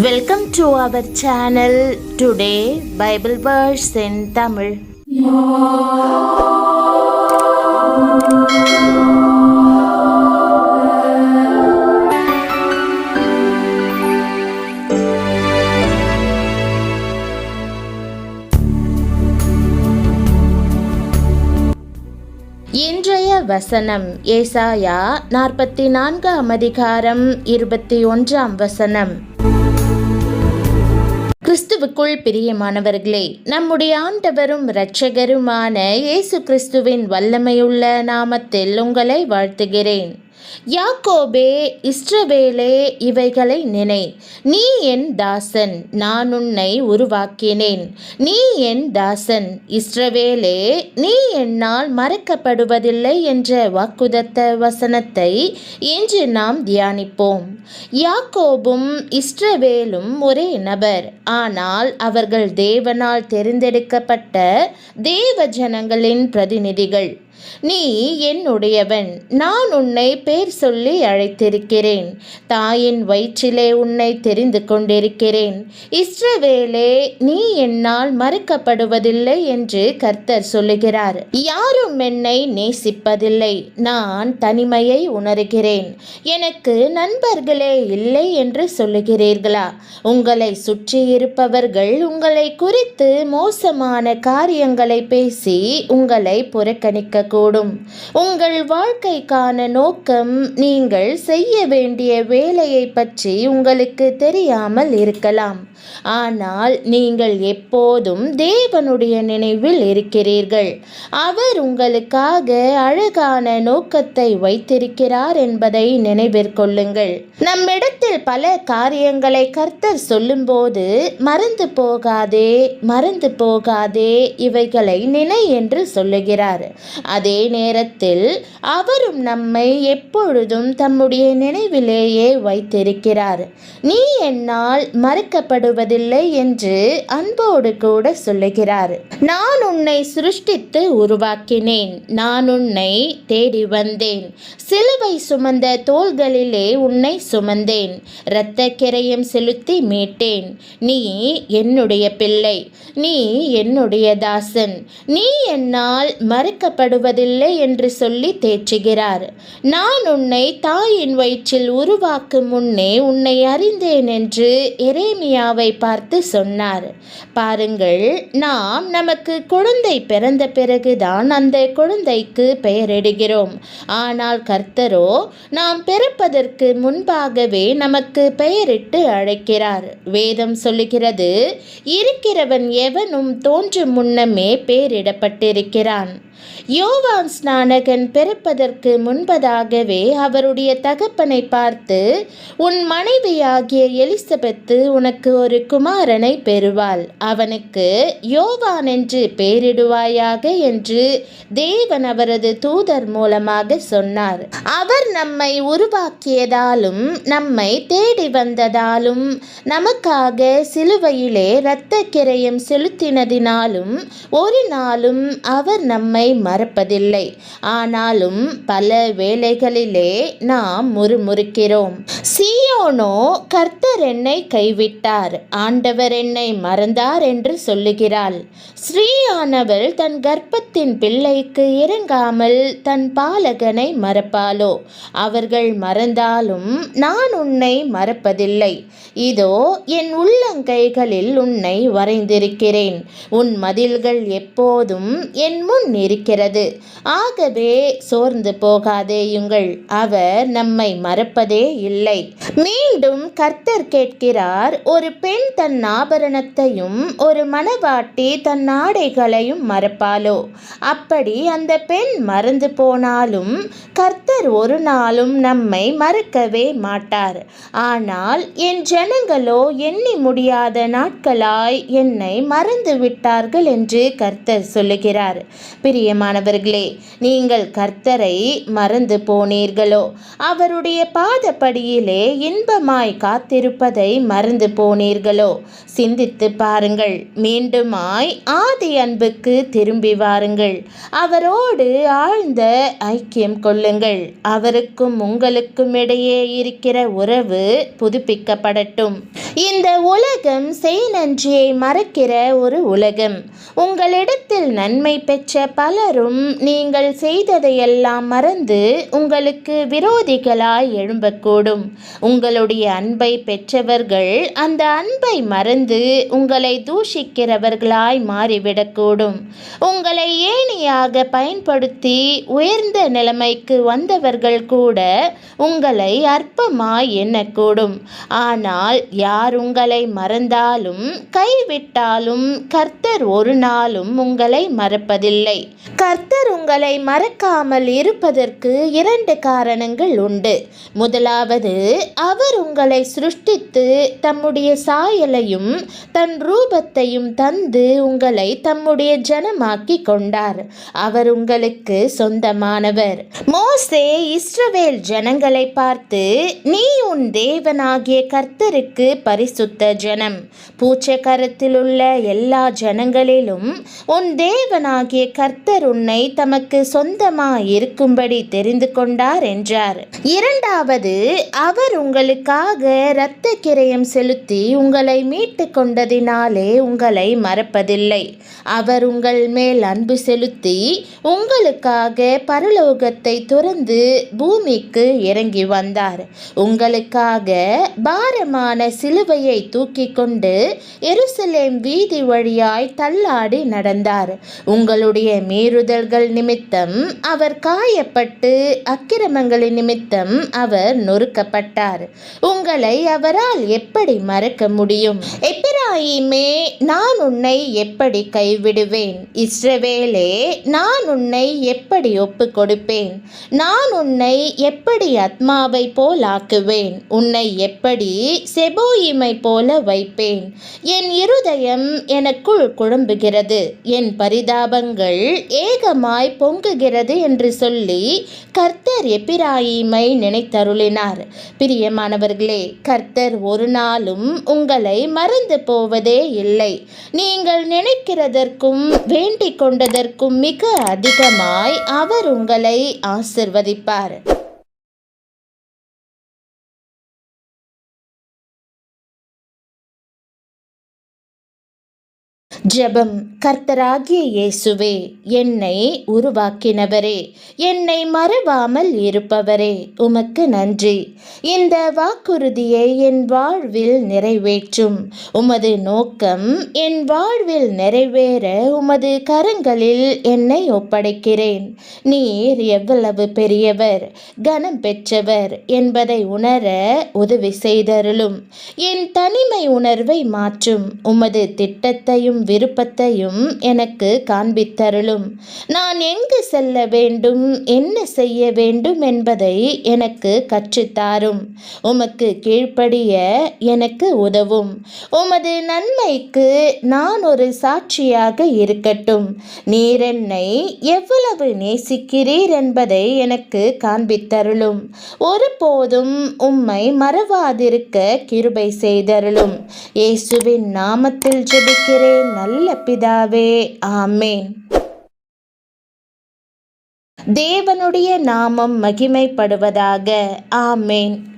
Welcome to our channel. Today Bible verse in Tamil. இன்றைய வசனம் ஏசாயா 44 அதிகாரம் 21 வசனம். கிறிஸ்துவுக்குள் பிரியமானவர்களே, நம்முடைய ஆண்டவரும் இரட்சகருமான இயேசு கிறிஸ்துவின் வல்லமையுள்ள நாமத்தில் உங்களை வாழ்த்துகிறேன். யாக்கோபே, இஸ்ரவேலே, இவைகளை நினை. நீ என் தாசன், நான் உன்னை உருவாக்கினேன். நீ என் தாசன் இஸ்ரவேலே, நீ என்னால் மறக்கப்படுவதில்லை என்ற வாக்குதத்த வசனத்தை இன்று நாம் தியானிப்போம். யாக்கோபும் இஸ்ரவேலும் ஒரே நபர், ஆனால் அவர்கள் தேவனால் தெரிந்தெடுக்கப்பட்ட தேவ ஜனங்களின் பிரதிநிதிகள். நீ என்னுடையவன், நான் உன்னை பேர் சொல்லி அழைத்திருக்கிறேன். தாயின் வயிற்றிலே உன்னை தெரிந்து கொண்டிருக்கிறேன். இஸ்ரவேலே, நீ என்னால் மறுக்கப்படுவதில்லை என்று கர்த்தர் சொல்லுகிறார். யாரும் என்னை நேசிப்பதில்லை. நான் தனிமையை உணர்கிறேன். எனக்கு நண்பர்களே இல்லை என்று சொல்லுகிறீர்களா? உங்களை சுற்றி இருப்பவர்கள் உங்களை குறித்து மோசமான காரியங்களை பேசி உங்களை புறக்கணிக்க கூடும். உங்கள் வாழ்க்கைக்கான நோக்கம், நீங்கள் செய்ய வேண்டிய வேலையை பற்றி உங்களுக்கு தெரியாமல் இருக்கலாம். ஆனால் நீங்கள் எப்போதும் தேவனுடைய நினைவில் இருக்கிறீர்கள். அவர் உங்களுக்காக அழகான நோக்கத்தை வைத்திருக்கிறார் என்பதை நினைவிற்கொள்ளுங்கள். நம்மிடத்தில் பல காரியங்களை கர்த்தர் சொல்லும்போது மறந்து போகாதே, மறந்து போகாதே, இவைகளை நினை என்று சொல்லுகிறார். அதே நேரத்தில் அவரும் நம்மை எப்பொழுதும் தம்முடைய நினைவிலேயே வைத்திருக்கிறார். நீ என்னால் மறக்கப்படுவதில்லை என்று அன்போடு கூட சொல்லுகிறார். நான் உன்னை சிருஷ்டித்து உருவாக்கினேன். நான் உன்னை தேடி வந்தேன். சிலுவை சுமந்த தோள்களிலே உன்னை சுமந்தேன். இரத்த கிரயம் செலுத்தி மீட்டேன். நீ என்னுடைய பிள்ளை. நீ என்னுடைய தாசன். நீ என்னால் மறக்கப்படுவதில்லை என்று சொல்லி தேற்றுகிறார். நான் உன்னை தாயின் வயிற்றில் உருவாக்கும் முன்னே உன்னை அறிந்தேன் என்று எரேமியாவை பார்த்து சொன்னார். பாருங்கள், நாம் நமக்கு குழந்தை பிறந்த பிறகுதான் அந்த குழந்தைக்கு பெயரிடுகிறோம். ஆனால் கர்த்தரோ நாம் பிறப்பதற்கு முன்பாகவே நமக்கு பெயரிட்டு அழைக்கிறார். வேதம் சொல்லுகிறது, இருக்கிறவன் எவனும் தோன்றும் முன்னமே பெயரிடப்பட்டிருக்கிறான். யோவான் ஸ்நானகன் பிறப்பதற்கு முன்பதாகவே அவருடைய தகப்பனை பார்த்து, உன் மனைவியாகிய எலிசபெத்து உனக்கு ஒரு குமாரனை பெறுவாள். அவனுக்கு யோவான் என்று பெயரிடுவாயாக என்று தேவன் அவரது தூதர் மூலமாக சொன்னார். அவர் நம்மை உருவாக்கியதாலும் நம்மை தேடி வந்ததாலும் நமக்காக சிலுவையிலே இரத்த கிரயம் செலுத்தினதினாலும் ஒரு நாளும் அவர் நம்மை மறப்பதில்லை. ஆனாலும் பல வேளைகளிலே நாம் முறுமுறுக்கிறோம். சீயோனோ, கர்த்தர் என்னை கைவிட்டார், ஆண்டவர் என்னை மறந்தார் என்று சொல்லுகிறாள். ஸ்ரீயானவள் தன் கர்ப்பத்தின் பிள்ளைக்கு இறங்காமல் தன் பாலகனை மறப்பாளோ? அவர்கள் மறந்தாலும் நான் உன்னை மறப்பதில்லை. இதோ என் உள்ளங்கைகளில் உன்னை வரைந்திருக்கிறேன். உன் மதில்கள் எப்போதும் என் முன் இருக்கிறது. ஆகவே சோர்ந்து போகாதேயுங்கள், அவர் நம்மை மறப்பதே இல்லை. மீண்டும் கர்த்தர் கேட்கிறார், ஒரு பெண் தன் ஆபரணத்தையும் ஒரு மணவாட்டி தன் ஆடைகளையும் மறப்பாளோ? அப்படி அந்த பெண் மறந்து போனாலும் கர்த்தர் ஒரு நாளும் நம்மை மறக்கவே மாட்டார். ஆனால் என் ஜனங்களோ எண்ணி முடியாத நாட்களாய் என்னை மறந்து விட்டார்கள் என்று கர்த்தர் சொல்லுகிறார். பிரியமானவர்களே, நீங்கள் கர்த்தரை மறந்து போனீர்களோ? அவருடைய பாதப்படியிலே மேலே இன்பமாய் காத்திருப்பதை மறந்து போனீர்களோ? சிந்தித்து பாருங்கள். மீண்டுமாய் ஆதி அன்புக்கு திரும்பி வாருங்கள். அவரோடு ஆழ்ந்த ஐக்கியம் கொள்ளுங்கள். அவருக்கும் உங்களுக்கும் இடையே இருக்கிற உறவு புதுப்பிக்கப்படட்டும். இந்த உலகம் செய் நன்றியை மறக்கிற ஒரு உலகம். உங்களிடத்தில் நன்மை பெற்ற பலரும் நீங்கள் செய்ததையெல்லாம் மறந்து உங்களுக்கு விரோதிகளாய் எழும்பக்கூடும். உங்களுடைய அன்பை பெற்றவர்கள் அந்த அன்பை மறந்து உங்களை தூஷிக்கிறவர்களாய் மாறிவிடக்கூடும். உங்களை ஏணியாக பயன்படுத்தி உயர்ந்த நிலைமைக்கு வந்தவர்கள் கூட உங்களை அற்பமாய் எண்ணக்கூடும். ஆனால் யார் உங்களை மறந்தாலும் கைவிட்டாலும் கர்த்தர் ஒரு நாளும் உங்களை மறப்பதில்லை. கர்த்தர் உங்களை மறக்காமல் இருப்பதற்கு 2 காரணங்கள் உண்டு. முதலாவது, அவர் உங்களை சிருஷ்டித்து தம்முடைய சாயலையும் தன் ரூபத்தையும் தந்து உங்களை தம்முடைய ஜனமாக்கி கொண்டார். அவர் உங்களுக்கு சொந்தமானவர். மோசே இஸ்ரவேல் ஜனங்களை பார்த்து, நீ உன் தேவனாகிய கர்த்தருக்கு பரிசுத்த ஜனம், பூச்சக்கரத்தில் உள்ள எல்லா ஜனங்களிலும் உன் தேவனாகிய கர்த்தர் உன்னை தமக்கு சொந்தமாய் இருக்கும்படி தெரிந்து கொண்டார் என்றார். இரண்டாவது, அவர் உங்களுக்காக இரத்த கிரயம் செலுத்தி உங்களை மீட்டு கொண்டதினாலே உங்களை மறப்பதில்லை. அவர் உங்கள் மேல் அன்பு செலுத்தி உங்களுக்காக பரலோகத்தை துறந்து பூமிக்கு இறங்கி வந்தார். உங்களுக்காக பாரமான சிலுவையை தூக்கி கொண்டு எருசலேம் வீதி வழியாய் தள்ளாடி நடந்தார். உங்களுடைய மீறுதல்கள் நிமித்தம் அவர் காயப்பட்டு அக்கிரமங்களின் நிமித்தம் அவர் நொறுக்கப்பட்டார். உங்களை அவரால் எப்படி மறக்க முடியும்? எப்பிராயீமே, நான் உன்னை எப்படி கைவிடுவேன்? இஸ்ரவேலே, நான் உன்னை எப்படி ஒப்பு கொடுப்பேன்? நான் உன்னை எப்படி ஆத்மாவை போல் ஆக்குவேன்? உன்னை எப்படி செபோயிமை போல வைப்பேன்? என் இருதயம் எனக்குள் குழம்புகிறது, என் பரிதாபங்கள் ஏகமாய் பொங்குகிறது என்று சொல்லி கர்த்தர் எப்பிராயீமை நினைத்தருளினார். பிரியமானவர்களே, கர்த்தர் ஒரு நாளும் உங்களை மறந்து போவதே இல்லை. நீங்கள் நினைக்கிறதற்கும் வேண்டிக் கொண்டதற்கும் மிக அதிகமாய் அவர் உங்களை ஆசிர்வதிப்பார். ஜெபம். கர்த்தராகிய இயேசுவே, என்னை உருவாக்கினவரே, என்னை மறவாமல் இருப்பவரே, உமக்கு நன்றி. இந்த வாக்குறுதியை என் வாழ்வில் நிறைவேற்றும். உமது நோக்கம் என் வாழ்வில் நிறைவேற உமது கரங்களில் என்னை ஒப்படைக்கிறேன். நீர் எவ்வளவு பெரியவர், கனம் பெற்றவர் என்பதை உணர உதவி செய்தருளும். என் தனிமை உணர்வை மாற்றும். உமது திட்டத்தையும் விருப்பத்தையும் எனக்கு காண்பித்தருளும். நான் எங்கு செல்ல வேண்டும், என்ன செய்ய வேண்டும் என்பதை எனக்கு கற்றுத்தாரும். உமக்கு கீழ்ப்படிய எனக்கு உதவும். உமது நன்மைக்கு நான் ஒரு சாட்சியாக இருக்கட்டும். நீர் என்னை எவ்வளவு நேசிக்கிறீர் என்பதை எனக்கு காண்பித்தருளும். ஒருபோதும் உம்மை மறவாதிருக்க கிருபை செய்தருளும். இயேசுவின் நாமத்தில் ஜெபிக்கிறேன் நல்ல பிதாவே, ஆமேன். தேவனுடைய நாமம் மகிமைப்படுவதாக. ஆமேன்.